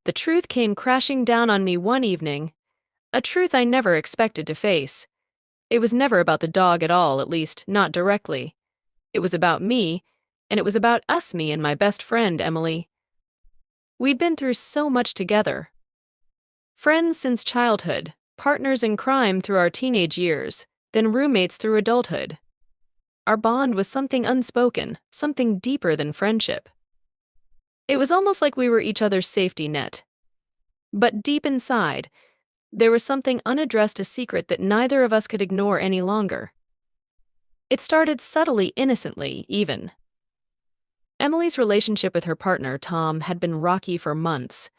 The truth came crashing down on me one evening, a truth I never expected to face. It was never about the dog at all, at least not directly. It was about me, and it was about us, me and my best friend, Emily. We'd been through so much together. Friends since childhood, partners in crime through our teenage years, then roommates through adulthood. Our bond was something unspoken, something deeper than friendship. It was almost like we were each other's safety net. But deep inside, there was something unaddressed, a secret that neither of us could ignore any longer. It started subtly, innocently, even. Emily's relationship with her partner, Tom, had been rocky for months.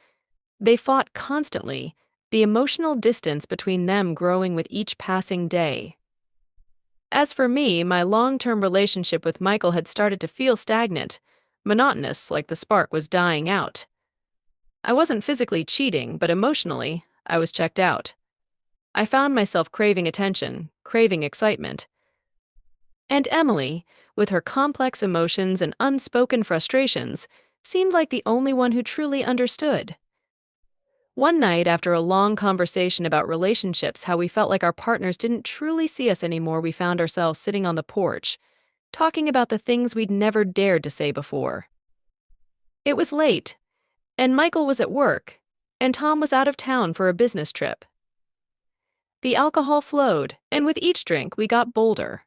They fought constantly, the emotional distance between them growing with each passing day. As for me, my long-term relationship with Michael had started to feel stagnant, monotonous, like the spark was dying out. I wasn't physically cheating, but emotionally, I was checked out. I found myself craving attention, craving excitement. And Emily, with her complex emotions and unspoken frustrations, seemed like the only one who truly understood. One night, after a long conversation about relationships, how we felt like our partners didn't truly see us anymore, we found ourselves sitting on the porch, talking about the things we'd never dared to say before. It was late, and Michael was at work, and Tom was out of town for a business trip. The alcohol flowed, and with each drink we got bolder.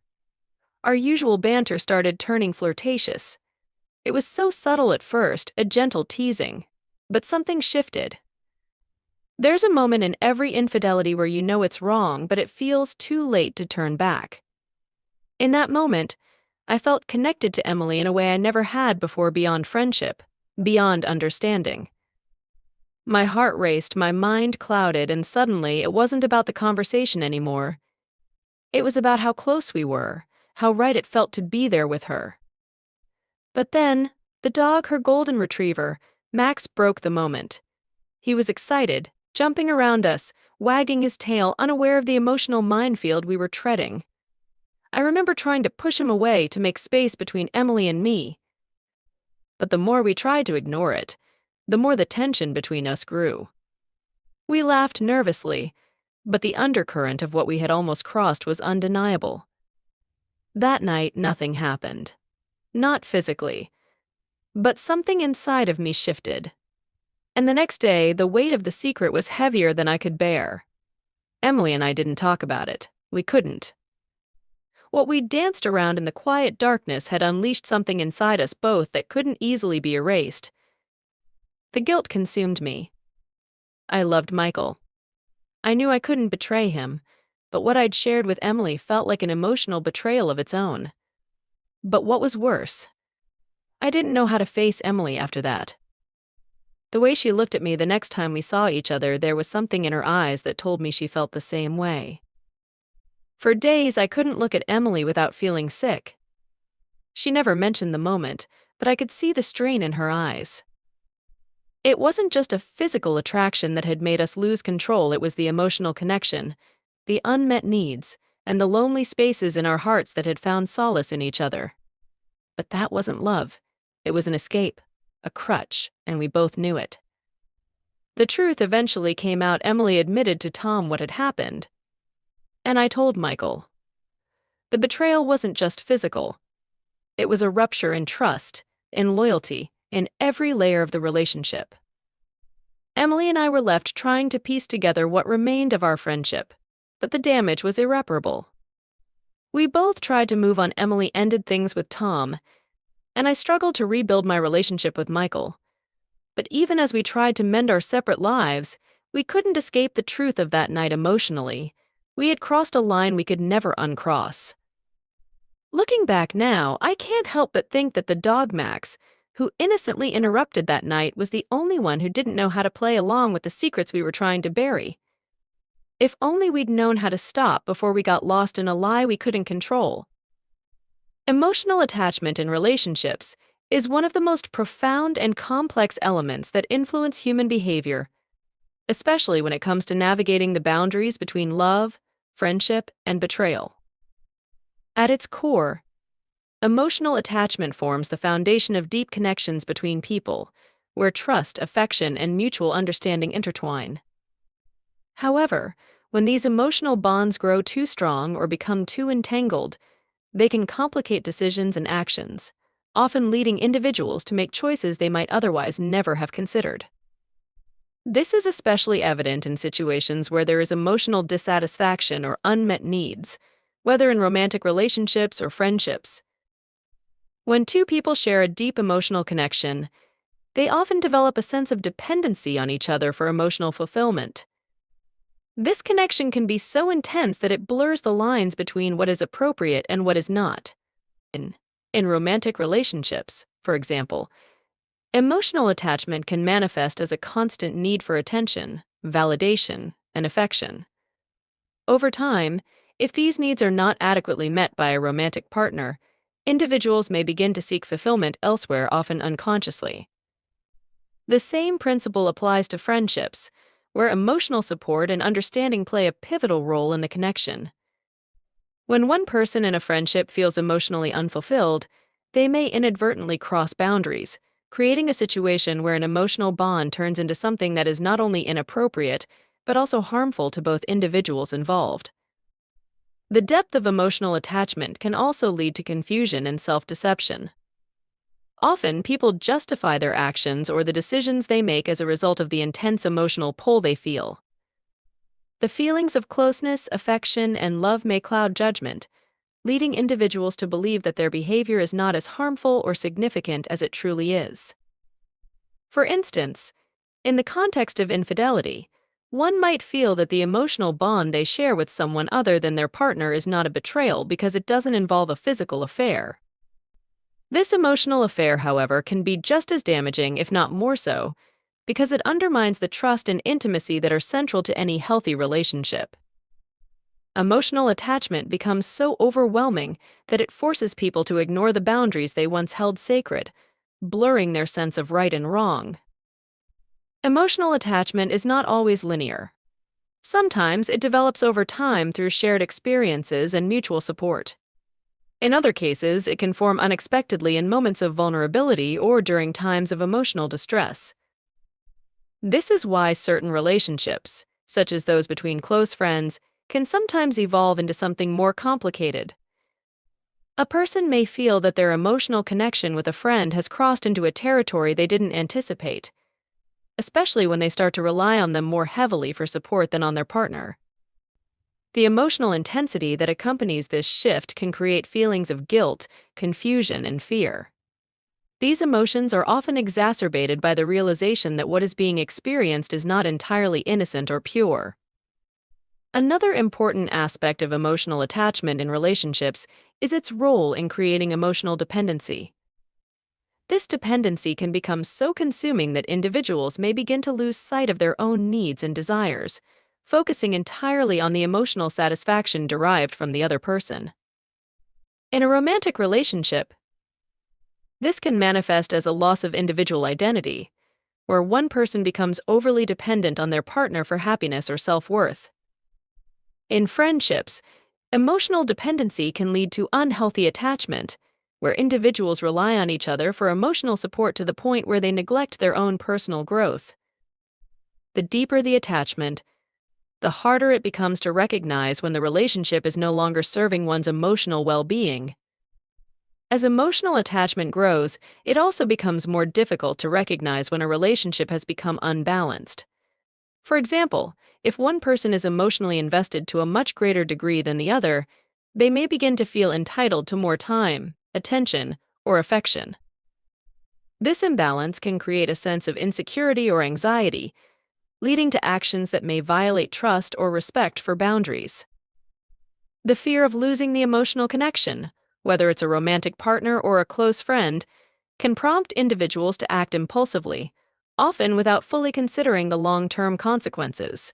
Our usual banter started turning flirtatious. It was so subtle at first, a gentle teasing, but something shifted. There's a moment in every infidelity where you know it's wrong, but it feels too late to turn back. In that moment, I felt connected to Emily in a way I never had before, beyond friendship, beyond understanding. My heart raced, my mind clouded, and suddenly it wasn't about the conversation anymore. It was about how close we were, how right it felt to be there with her. But then, the dog, her golden retriever, Max, broke the moment. He was excited, jumping around us, wagging his tail, unaware of the emotional minefield we were treading. I remember trying to push him away to make space between Emily and me. But the more we tried to ignore it, the more the tension between us grew. We laughed nervously, but the undercurrent of what we had almost crossed was undeniable. That night, nothing happened. Not physically, but something inside of me shifted. And the next day, the weight of the secret was heavier than I could bear. Emily and I didn't talk about it. We couldn't. What we danced around in the quiet darkness had unleashed something inside us both that couldn't easily be erased. The guilt consumed me. I loved Michael. I knew I couldn't betray him, but what I'd shared with Emily felt like an emotional betrayal of its own. But what was worse, I didn't know how to face Emily after that. The way she looked at me the next time we saw each other, there was something in her eyes that told me she felt the same way. For days, I couldn't look at Emily without feeling sick. She never mentioned the moment, but I could see the strain in her eyes. It wasn't just a physical attraction that had made us lose control, it was the emotional connection, the unmet needs, and the lonely spaces in our hearts that had found solace in each other. But that wasn't love. It was an escape, a crutch, and we both knew it. The truth eventually came out. Emily admitted to Tom what had happened. And I told Michael. The betrayal wasn't just physical. It was a rupture in trust, in loyalty, in every layer of the relationship. Emily and I were left trying to piece together what remained of our friendship, but the damage was irreparable. We both tried to move on. Emily ended things with Tom, and I struggled to rebuild my relationship with Michael. But even as we tried to mend our separate lives, we couldn't escape the truth of that night emotionally. We had crossed a line we could never uncross. Looking back now, I can't help but think that the dog Max, who innocently interrupted that night, was the only one who didn't know how to play along with the secrets we were trying to bury. If only we'd known how to stop before we got lost in a lie we couldn't control. Emotional attachment in relationships is one of the most profound and complex elements that influence human behavior, especially when it comes to navigating the boundaries between love, friendship, and betrayal. At its core, emotional attachment forms the foundation of deep connections between people, where trust, affection, and mutual understanding intertwine. However, when these emotional bonds grow too strong or become too entangled, they can complicate decisions and actions, often leading individuals to make choices they might otherwise never have considered. This is especially evident in situations where there is emotional dissatisfaction or unmet needs, whether in romantic relationships or friendships. When two people share a deep emotional connection, they often develop a sense of dependency on each other for emotional fulfillment. This connection can be so intense that it blurs the lines between what is appropriate and what is not. In romantic relationships, for example, emotional attachment can manifest as a constant need for attention, validation, and affection. Over time, if these needs are not adequately met by a romantic partner, individuals may begin to seek fulfillment elsewhere, often unconsciously. The same principle applies to friendships, where emotional support and understanding play a pivotal role in the connection. When one person in a friendship feels emotionally unfulfilled, they may inadvertently cross boundaries, creating a situation where an emotional bond turns into something that is not only inappropriate, but also harmful to both individuals involved. The depth of emotional attachment can also lead to confusion and self-deception. Often, people justify their actions or the decisions they make as a result of the intense emotional pull they feel. The feelings of closeness, affection, and love may cloud judgment, leading individuals to believe that their behavior is not as harmful or significant as it truly is. For instance, in the context of infidelity, one might feel that the emotional bond they share with someone other than their partner is not a betrayal because it doesn't involve a physical affair. This emotional affair, however, can be just as damaging, if not more so, because it undermines the trust and intimacy that are central to any healthy relationship. Emotional attachment becomes so overwhelming that it forces people to ignore the boundaries they once held sacred, blurring their sense of right and wrong. Emotional attachment is not always linear. Sometimes it develops over time through shared experiences and mutual support. In other cases, it can form unexpectedly in moments of vulnerability or during times of emotional distress. This is why certain relationships, such as those between close friends, can sometimes evolve into something more complicated. A person may feel that their emotional connection with a friend has crossed into a territory they didn't anticipate, especially when they start to rely on them more heavily for support than on their partner. The emotional intensity that accompanies this shift can create feelings of guilt, confusion, and fear. These emotions are often exacerbated by the realization that what is being experienced is not entirely innocent or pure. Another important aspect of emotional attachment in relationships is its role in creating emotional dependency. This dependency can become so consuming that individuals may begin to lose sight of their own needs and desires, focusing entirely on the emotional satisfaction derived from the other person. In a romantic relationship, this can manifest as a loss of individual identity, where one person becomes overly dependent on their partner for happiness or self-worth. In friendships, emotional dependency can lead to unhealthy attachment, where individuals rely on each other for emotional support to the point where they neglect their own personal growth. The deeper the attachment, the harder it becomes to recognize when the relationship is no longer serving one's emotional well-being. As emotional attachment grows, it also becomes more difficult to recognize when a relationship has become unbalanced. For example, if one person is emotionally invested to a much greater degree than the other, they may begin to feel entitled to more time, attention, or affection. This imbalance can create a sense of insecurity or anxiety, leading to actions that may violate trust or respect for boundaries. The fear of losing the emotional connection, whether it's a romantic partner or a close friend, can prompt individuals to act impulsively, often without fully considering the long-term consequences.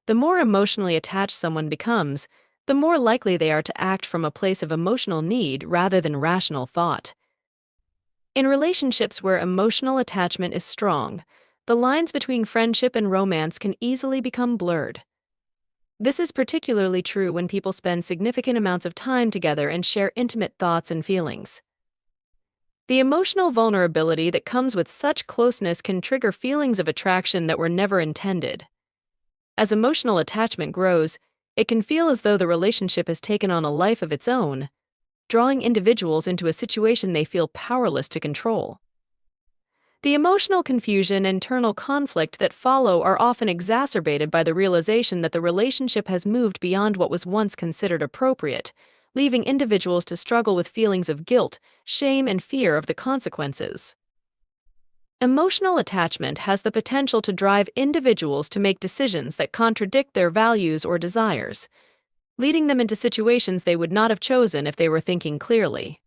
The more emotionally attached someone becomes, the more likely they are to act from a place of emotional need rather than rational thought. In relationships where emotional attachment is strong, the lines between friendship and romance can easily become blurred. This is particularly true when people spend significant amounts of time together and share intimate thoughts and feelings. The emotional vulnerability that comes with such closeness can trigger feelings of attraction that were never intended. As emotional attachment grows, it can feel as though the relationship has taken on a life of its own, drawing individuals into a situation they feel powerless to control. The emotional confusion and internal conflict that follow are often exacerbated by the realization that the relationship has moved beyond what was once considered appropriate, leaving individuals to struggle with feelings of guilt, shame, and fear of the consequences. Emotional attachment has the potential to drive individuals to make decisions that contradict their values or desires, leading them into situations they would not have chosen if they were thinking clearly.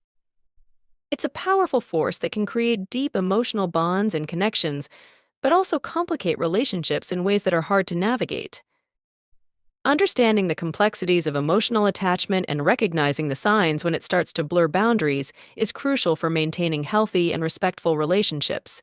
It's a powerful force that can create deep emotional bonds and connections, but also complicate relationships in ways that are hard to navigate. Understanding the complexities of emotional attachment and recognizing the signs when it starts to blur boundaries is crucial for maintaining healthy and respectful relationships.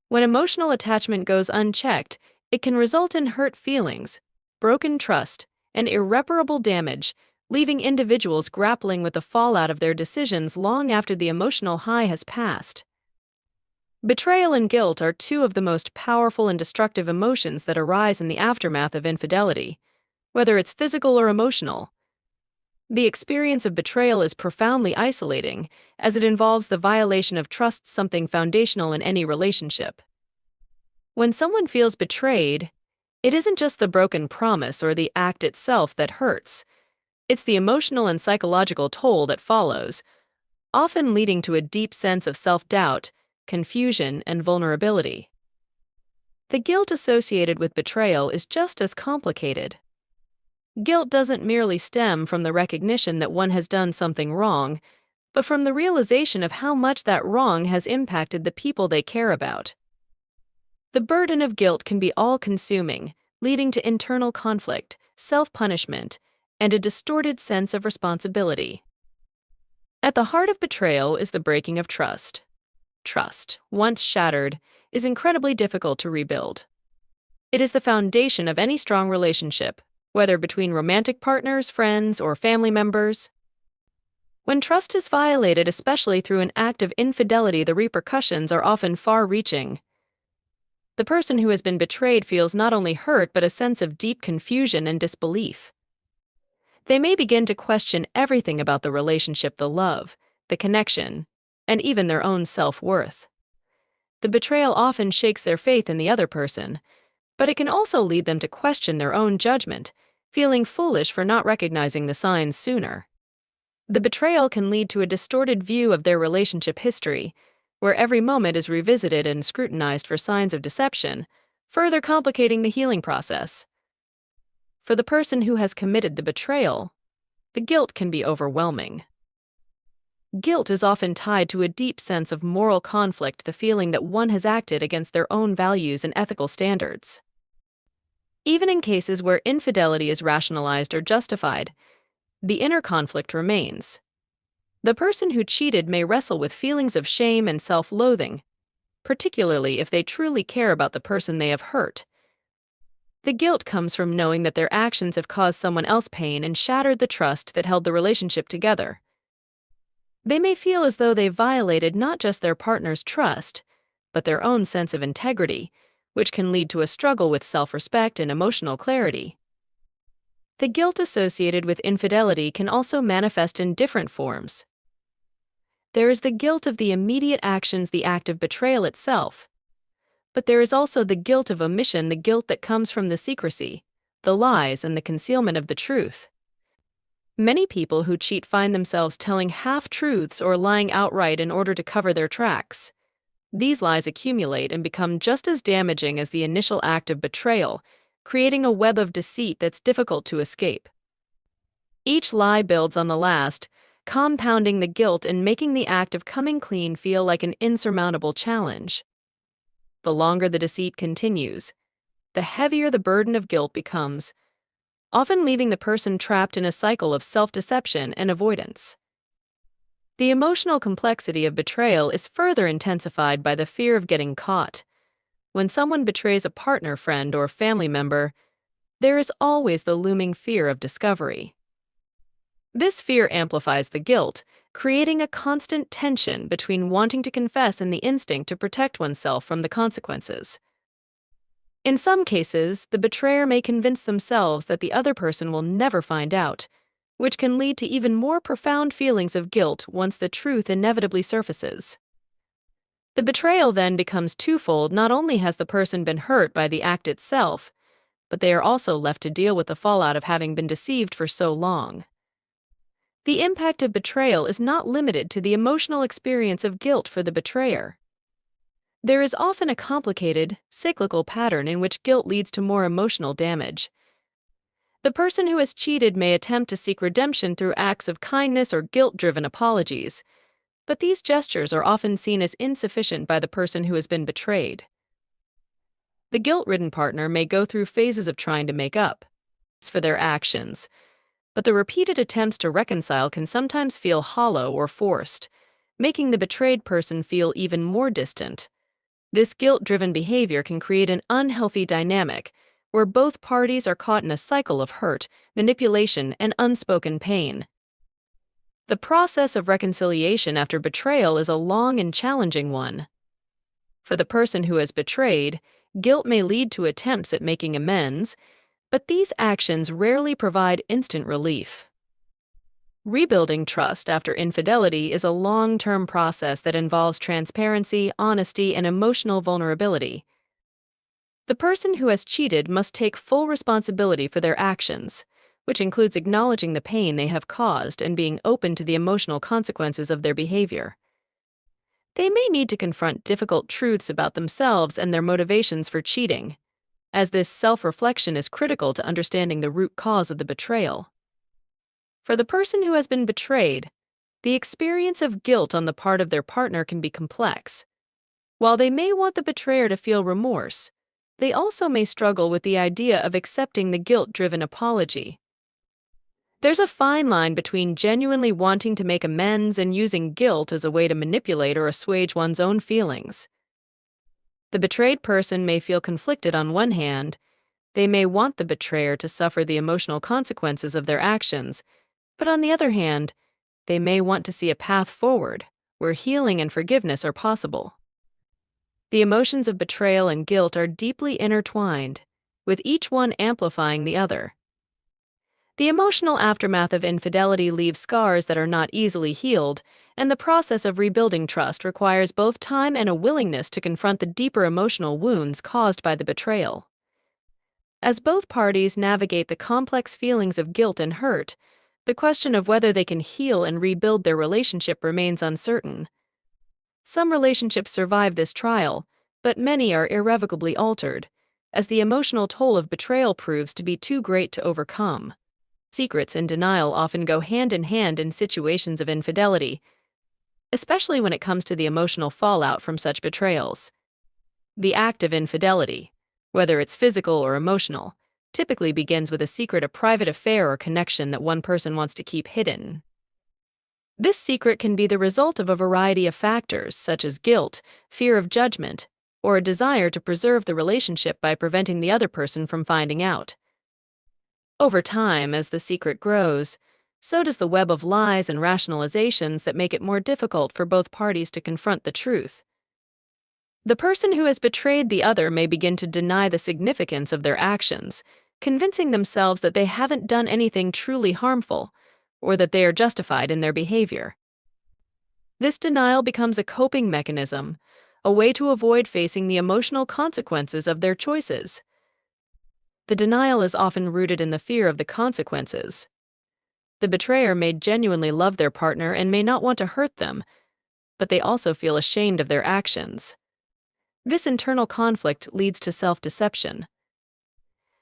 When emotional attachment goes unchecked, it can result in hurt feelings, broken trust, and irreparable damage, leaving individuals grappling with the fallout of their decisions long after the emotional high has passed. Betrayal and guilt are two of the most powerful and destructive emotions that arise in the aftermath of infidelity, whether it's physical or emotional. The experience of betrayal is profoundly isolating, as it involves the violation of trust, something foundational in any relationship. When someone feels betrayed, it isn't just the broken promise or the act itself that hurts. It's the emotional and psychological toll that follows, often leading to a deep sense of self-doubt, confusion, and vulnerability. The guilt associated with betrayal is just as complicated. Guilt doesn't merely stem from the recognition that one has done something wrong, but from the realization of how much that wrong has impacted the people they care about. The burden of guilt can be all-consuming, leading to internal conflict, self-punishment, and a distorted sense of responsibility. At the heart of betrayal is the breaking of trust. Trust, once shattered, is incredibly difficult to rebuild. It is the foundation of any strong relationship, whether between romantic partners, friends, or family members. When trust is violated, especially through an act of infidelity, the repercussions are often far-reaching. The person who has been betrayed feels not only hurt but a sense of deep confusion and disbelief. They may begin to question everything about the relationship, the love, the connection, and even their own self-worth. The betrayal often shakes their faith in the other person, but it can also lead them to question their own judgment, feeling foolish for not recognizing the signs sooner. The betrayal can lead to a distorted view of their relationship history, where every moment is revisited and scrutinized for signs of deception, further complicating the healing process. For the person who has committed the betrayal, the guilt can be overwhelming. Guilt is often tied to a deep sense of moral conflict, the feeling that one has acted against their own values and ethical standards. Even in cases where infidelity is rationalized or justified, the inner conflict remains. The person who cheated may wrestle with feelings of shame and self-loathing, particularly if they truly care about the person they have hurt. The guilt comes from knowing that their actions have caused someone else pain and shattered the trust that held the relationship together. They may feel as though they've violated not just their partner's trust, but their own sense of integrity, which can lead to a struggle with self-respect and emotional clarity. The guilt associated with infidelity can also manifest in different forms. There is the guilt of the immediate actions, the act of betrayal itself. But there is also the guilt of omission, the guilt that comes from the secrecy, the lies, and the concealment of the truth. Many people who cheat find themselves telling half-truths or lying outright in order to cover their tracks. These lies accumulate and become just as damaging as the initial act of betrayal, creating a web of deceit that's difficult to escape. Each lie builds on the last, compounding the guilt and making the act of coming clean feel like an insurmountable challenge. The longer the deceit continues, the heavier the burden of guilt becomes, often leaving the person trapped in a cycle of self-deception and avoidance. The emotional complexity of betrayal is further intensified by the fear of getting caught. When someone betrays a partner, friend, or family member, there is always the looming fear of discovery. This fear amplifies the guilt, creating a constant tension between wanting to confess and the instinct to protect oneself from the consequences. In some cases, the betrayer may convince themselves that the other person will never find out, which can lead to even more profound feelings of guilt once the truth inevitably surfaces. The betrayal then becomes twofold. Not only has the person been hurt by the act itself, but they are also left to deal with the fallout of having been deceived for so long. The impact of betrayal is not limited to the emotional experience of guilt for the betrayer. There is often a complicated, cyclical pattern in which guilt leads to more emotional damage. The person who has cheated may attempt to seek redemption through acts of kindness or guilt-driven apologies, but these gestures are often seen as insufficient by the person who has been betrayed. The guilt-ridden partner may go through phases of trying to make up for their actions, but the repeated attempts to reconcile can sometimes feel hollow or forced, making the betrayed person feel even more distant. This guilt-driven behavior can create an unhealthy dynamic where both parties are caught in a cycle of hurt, manipulation, and unspoken pain. The process of reconciliation after betrayal is a long and challenging one. For the person who has betrayed, guilt may lead to attempts at making amends, but these actions rarely provide instant relief. Rebuilding trust after infidelity is a long-term process that involves transparency, honesty, and emotional vulnerability. The person who has cheated must take full responsibility for their actions, which includes acknowledging the pain they have caused and being open to the emotional consequences of their behavior. They may need to confront difficult truths about themselves and their motivations for cheating, as this self-reflection is critical to understanding the root cause of the betrayal. For the person who has been betrayed, the experience of guilt on the part of their partner can be complex. While they may want the betrayer to feel remorse, they also may struggle with the idea of accepting the guilt-driven apology. There's a fine line between genuinely wanting to make amends and using guilt as a way to manipulate or assuage one's own feelings. The betrayed person may feel conflicted. On one hand, they may want the betrayer to suffer the emotional consequences of their actions, but on the other hand, they may want to see a path forward where healing and forgiveness are possible. The emotions of betrayal and guilt are deeply intertwined, with each one amplifying the other. The emotional aftermath of infidelity leaves scars that are not easily healed, and the process of rebuilding trust requires both time and a willingness to confront the deeper emotional wounds caused by the betrayal. As both parties navigate the complex feelings of guilt and hurt, the question of whether they can heal and rebuild their relationship remains uncertain. Some relationships survive this trial, but many are irrevocably altered, as the emotional toll of betrayal proves to be too great to overcome. Secrets and denial often go hand in hand in situations of infidelity, especially when it comes to the emotional fallout from such betrayals. The act of infidelity, whether it's physical or emotional, typically begins with a secret, a private affair or connection that one person wants to keep hidden. This secret can be the result of a variety of factors, such as guilt, fear of judgment, or a desire to preserve the relationship by preventing the other person from finding out. Over time, as the secret grows, so does the web of lies and rationalizations that make it more difficult for both parties to confront the truth. The person who has betrayed the other may begin to deny the significance of their actions, convincing themselves that they haven't done anything truly harmful, or that they are justified in their behavior. This denial becomes a coping mechanism, a way to avoid facing the emotional consequences of their choices. The denial is often rooted in the fear of the consequences. The betrayer may genuinely love their partner and may not want to hurt them, but they also feel ashamed of their actions. This internal conflict leads to self-deception.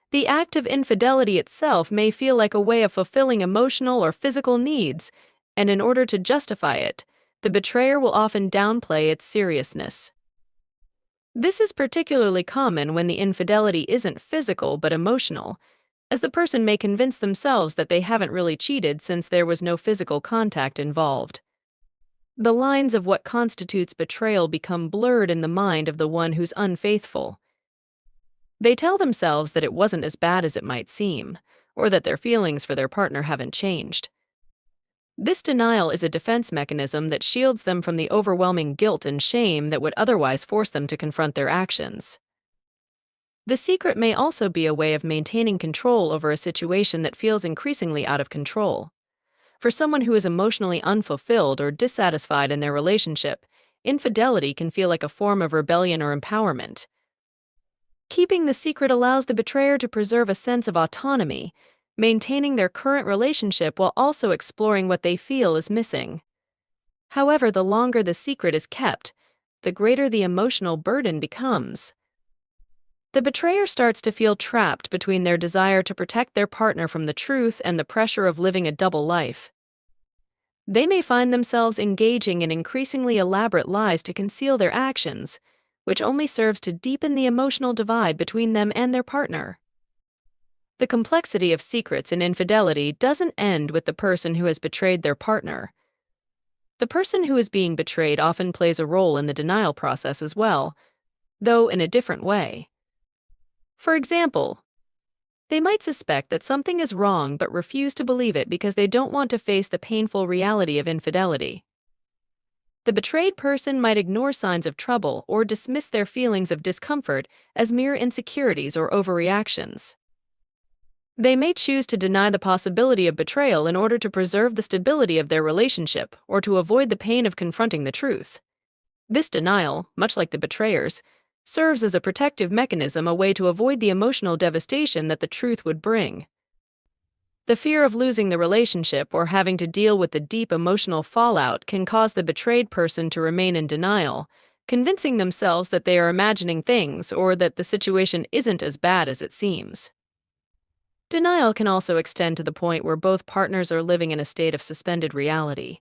The act of infidelity itself may feel like a way of fulfilling emotional or physical needs, and in order to justify it, the betrayer will often downplay its seriousness. This is particularly common when the infidelity isn't physical but emotional, as the person may convince themselves that they haven't really cheated since there was no physical contact involved. The lines of what constitutes betrayal become blurred in the mind of the one who's unfaithful. They tell themselves that it wasn't as bad as it might seem, or that their feelings for their partner haven't changed. This denial is a defense mechanism that shields them from the overwhelming guilt and shame that would otherwise force them to confront their actions. The secret may also be a way of maintaining control over a situation that feels increasingly out of control. For someone who is emotionally unfulfilled or dissatisfied in their relationship, infidelity can feel like a form of rebellion or empowerment. Keeping the secret allows the betrayer to preserve a sense of autonomy, maintaining their current relationship while also exploring what they feel is missing. However, the longer the secret is kept, the greater the emotional burden becomes. The betrayer starts to feel trapped between their desire to protect their partner from the truth and the pressure of living a double life. They may find themselves engaging in increasingly elaborate lies to conceal their actions, which only serves to deepen the emotional divide between them and their partner. The complexity of secrets and infidelity doesn't end with the person who has betrayed their partner. The person who is being betrayed often plays a role in the denial process as well, though in a different way. For example, they might suspect that something is wrong but refuse to believe it because they don't want to face the painful reality of infidelity. The betrayed person might ignore signs of trouble or dismiss their feelings of discomfort as mere insecurities or overreactions. They may choose to deny the possibility of betrayal in order to preserve the stability of their relationship or to avoid the pain of confronting the truth. This denial, much like the betrayer's, serves as a protective mechanism, a way to avoid the emotional devastation that the truth would bring. The fear of losing the relationship or having to deal with the deep emotional fallout can cause the betrayed person to remain in denial, convincing themselves that they are imagining things or that the situation isn't as bad as it seems. Denial can also extend to the point where both partners are living in a state of suspended reality.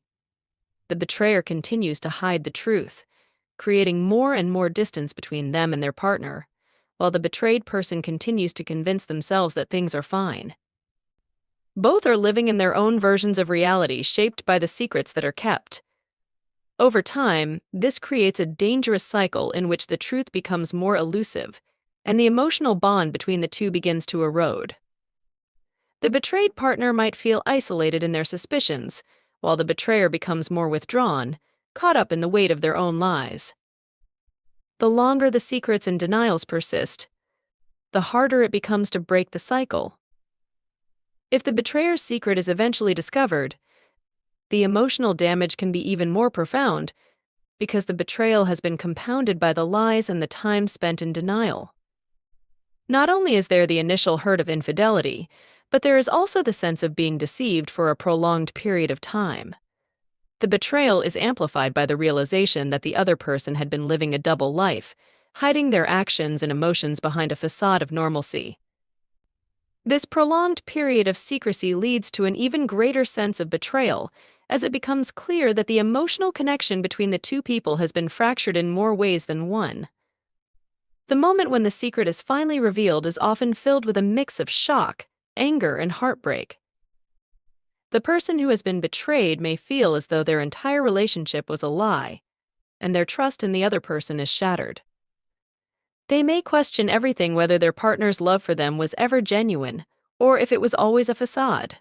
The betrayer continues to hide the truth, creating more and more distance between them and their partner, while the betrayed person continues to convince themselves that things are fine. Both are living in their own versions of reality shaped by the secrets that are kept. Over time, this creates a dangerous cycle in which the truth becomes more elusive, and the emotional bond between the two begins to erode. The betrayed partner might feel isolated in their suspicions, while the betrayer becomes more withdrawn, caught up in the weight of their own lies. The longer the secrets and denials persist, the harder it becomes to break the cycle. If the betrayer's secret is eventually discovered, the emotional damage can be even more profound because the betrayal has been compounded by the lies and the time spent in denial. Not only is there the initial hurt of infidelity, but there is also the sense of being deceived for a prolonged period of time. The betrayal is amplified by the realization that the other person had been living a double life, hiding their actions and emotions behind a facade of normalcy. This prolonged period of secrecy leads to an even greater sense of betrayal, as it becomes clear that the emotional connection between the two people has been fractured in more ways than one. The moment when the secret is finally revealed is often filled with a mix of shock, anger, and heartbreak. The person who has been betrayed may feel as though their entire relationship was a lie, and their trust in the other person is shattered. They may question everything, whether their partner's love for them was ever genuine, or if it was always a facade.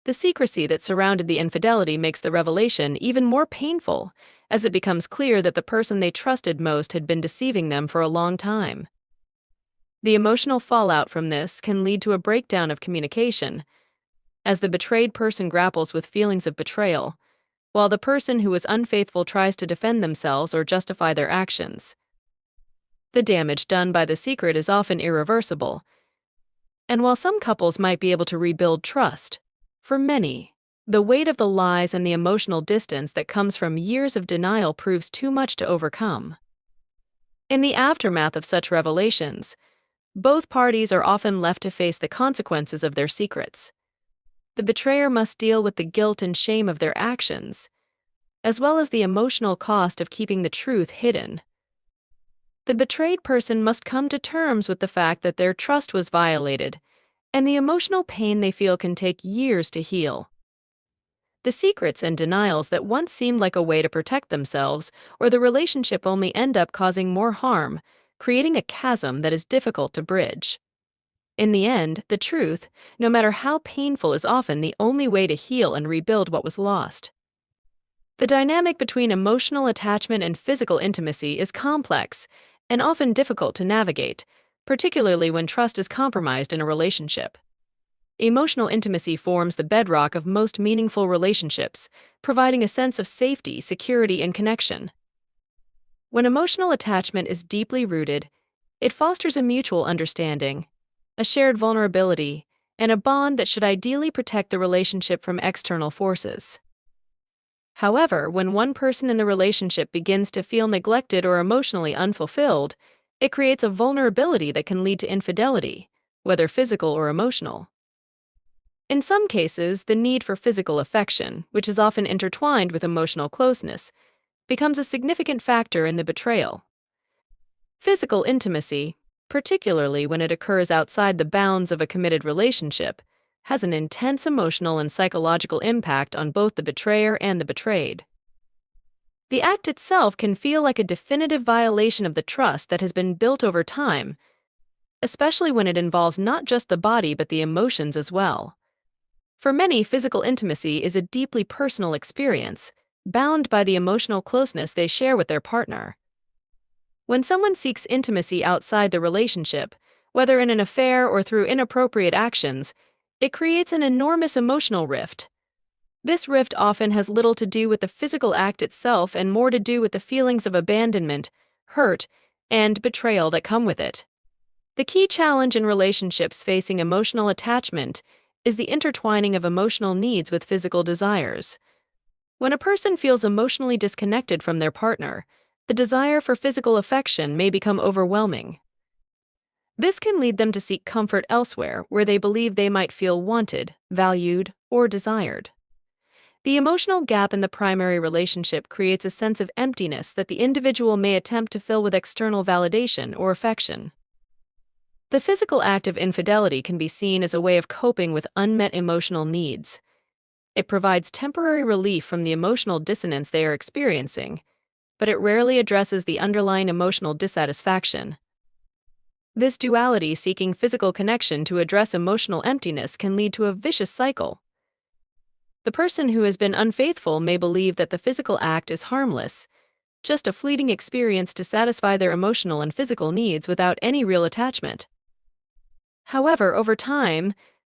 The secrecy that surrounded the infidelity makes the revelation even more painful, as it becomes clear that the person they trusted most had been deceiving them for a long time. The emotional fallout from this can lead to a breakdown of communication, as the betrayed person grapples with feelings of betrayal, while the person who was unfaithful tries to defend themselves or justify their actions. The damage done by the secret is often irreversible, and while some couples might be able to rebuild trust, for many, the weight of the lies and the emotional distance that comes from years of denial proves too much to overcome. In the aftermath of such revelations, both parties are often left to face the consequences of their secrets. The betrayer must deal with the guilt and shame of their actions, as well as the emotional cost of keeping the truth hidden. The betrayed person must come to terms with the fact that their trust was violated, and the emotional pain they feel can take years to heal. The secrets and denials that once seemed like a way to protect themselves or the relationship only end up causing more harm, creating a chasm that is difficult to bridge. In the end, the truth, no matter how painful, is often the only way to heal and rebuild what was lost. The dynamic between emotional attachment and physical intimacy is complex and often difficult to navigate, particularly when trust is compromised in a relationship. Emotional intimacy forms the bedrock of most meaningful relationships, providing a sense of safety, security, and connection. When emotional attachment is deeply rooted, it fosters a mutual understanding, a shared vulnerability, and a bond that should ideally protect the relationship from external forces. However, when one person in the relationship begins to feel neglected or emotionally unfulfilled, it creates a vulnerability that can lead to infidelity, whether physical or emotional. In some cases, the need for physical affection, which is often intertwined with emotional closeness, becomes a significant factor in the betrayal. Physical intimacy, particularly when it occurs outside the bounds of a committed relationship, has an intense emotional and psychological impact on both the betrayer and the betrayed. The act itself can feel like a definitive violation of the trust that has been built over time, especially when it involves not just the body but the emotions as well. For many, physical intimacy is a deeply personal experience, bound by the emotional closeness they share with their partner. When someone seeks intimacy outside the relationship, whether in an affair or through inappropriate actions, it creates an enormous emotional rift. This rift often has little to do with the physical act itself and more to do with the feelings of abandonment, hurt, and betrayal that come with it. The key challenge in relationships facing emotional attachment is the intertwining of emotional needs with physical desires. When a person feels emotionally disconnected from their partner, the desire for physical affection may become overwhelming. This can lead them to seek comfort elsewhere where they believe they might feel wanted, valued, or desired. The emotional gap in the primary relationship creates a sense of emptiness that the individual may attempt to fill with external validation or affection. The physical act of infidelity can be seen as a way of coping with unmet emotional needs. It provides temporary relief from the emotional dissonance they are experiencing, but it rarely addresses the underlying emotional dissatisfaction. This duality, seeking physical connection to address emotional emptiness, can lead to a vicious cycle. The person who has been unfaithful may believe that the physical act is harmless, just a fleeting experience to satisfy their emotional and physical needs without any real attachment. However, over time,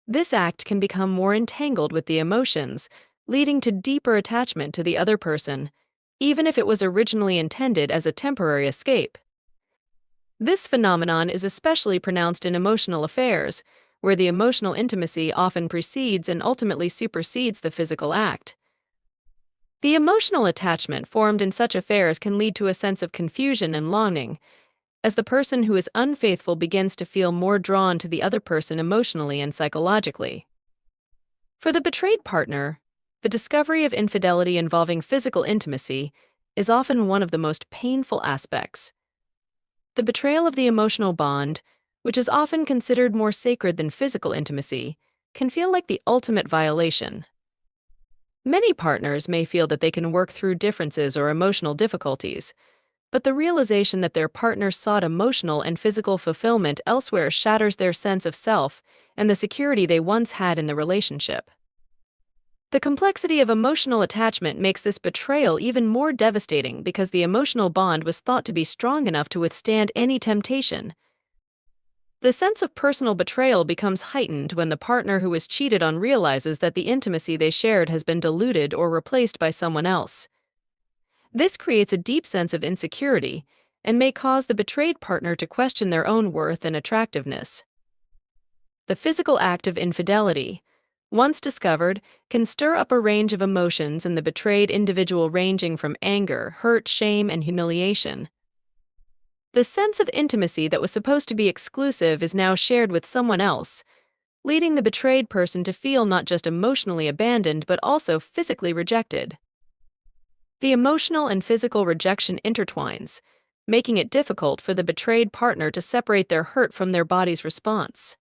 this act can become more entangled with the emotions, leading to deeper attachment to the other person, even if it was originally intended as a temporary escape. This phenomenon is especially pronounced in emotional affairs, where the emotional intimacy often precedes and ultimately supersedes the physical act. The emotional attachment formed in such affairs can lead to a sense of confusion and longing, as the person who is unfaithful begins to feel more drawn to the other person emotionally and psychologically. For the betrayed partner, the discovery of infidelity involving physical intimacy is often one of the most painful aspects. The betrayal of the emotional bond, which is often considered more sacred than physical intimacy, can feel like the ultimate violation. Many partners may feel that they can work through differences or emotional difficulties, but the realization that their partner sought emotional and physical fulfillment elsewhere shatters their sense of self and the security they once had in the relationship. The complexity of emotional attachment makes this betrayal even more devastating because the emotional bond was thought to be strong enough to withstand any temptation. The sense of personal betrayal becomes heightened when the partner who was cheated on realizes that the intimacy they shared has been diluted or replaced by someone else. This creates a deep sense of insecurity and may cause the betrayed partner to question their own worth and attractiveness. The physical act of infidelity, once discovered, can stir up a range of emotions in the betrayed individual ranging from anger, hurt, shame, and humiliation. The sense of intimacy that was supposed to be exclusive is now shared with someone else, leading the betrayed person to feel not just emotionally abandoned but also physically rejected. The emotional and physical rejection intertwines, making it difficult for the betrayed partner to separate their hurt from their body's response.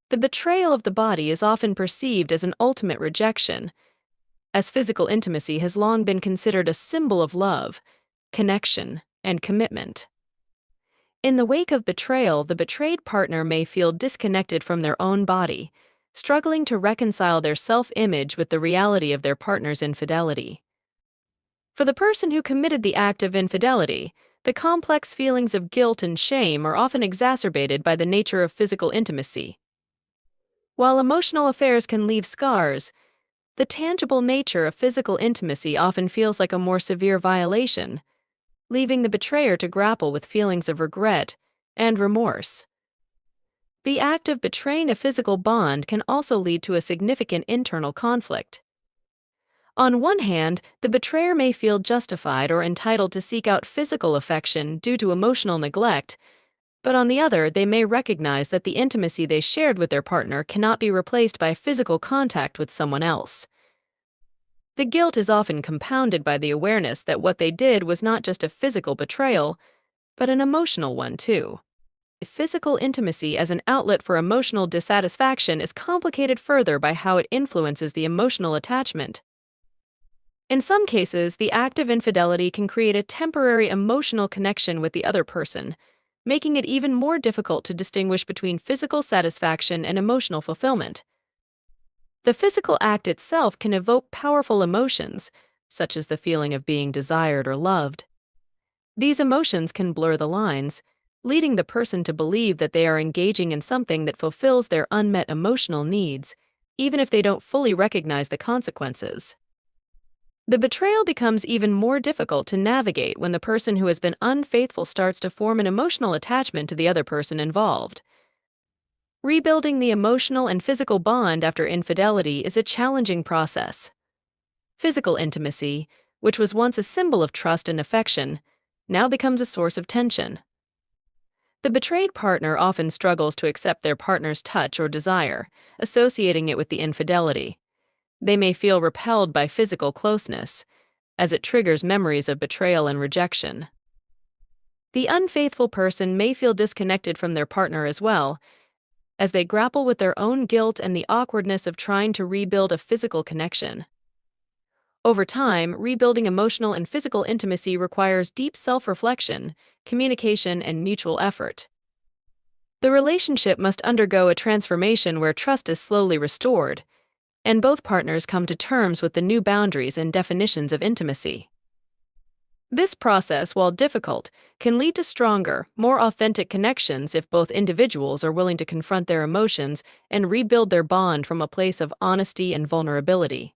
The betrayal of the body is often perceived as an ultimate rejection, as physical intimacy has long been considered a symbol of love, connection, and commitment. In the wake of betrayal, the betrayed partner may feel disconnected from their own body, struggling to reconcile their self-image with the reality of their partner's infidelity. For the person who committed the act of infidelity, the complex feelings of guilt and shame are often exacerbated by the nature of physical intimacy. While emotional affairs can leave scars, the tangible nature of physical intimacy often feels like a more severe violation, leaving the betrayer to grapple with feelings of regret and remorse. The act of betraying a physical bond can also lead to a significant internal conflict. On one hand, the betrayer may feel justified or entitled to seek out physical affection due to emotional neglect, but on the other, they may recognize that the intimacy they shared with their partner cannot be replaced by physical contact with someone else. The guilt is often compounded by the awareness that what they did was not just a physical betrayal, but an emotional one too. Physical intimacy as an outlet for emotional dissatisfaction is complicated further by how it influences the emotional attachment. In some cases, the act of infidelity can create a temporary emotional connection with the other person, making it even more difficult to distinguish between physical satisfaction and emotional fulfillment. The physical act itself can evoke powerful emotions, such as the feeling of being desired or loved. These emotions can blur the lines, leading the person to believe that they are engaging in something that fulfills their unmet emotional needs, even if they don't fully recognize the consequences. The betrayal becomes even more difficult to navigate when the person who has been unfaithful starts to form an emotional attachment to the other person involved. Rebuilding the emotional and physical bond after infidelity is a challenging process. Physical intimacy, which was once a symbol of trust and affection, now becomes a source of tension. The betrayed partner often struggles to accept their partner's touch or desire, associating it with the infidelity. They may feel repelled by physical closeness, as it triggers memories of betrayal and rejection. The unfaithful person may feel disconnected from their partner as well, as they grapple with their own guilt and the awkwardness of trying to rebuild a physical connection. Over time, rebuilding emotional and physical intimacy requires deep self-reflection, communication, and mutual effort. The relationship must undergo a transformation where trust is slowly restored, and both partners come to terms with the new boundaries and definitions of intimacy. This process, while difficult, can lead to stronger, more authentic connections if both individuals are willing to confront their emotions and rebuild their bond from a place of honesty and vulnerability.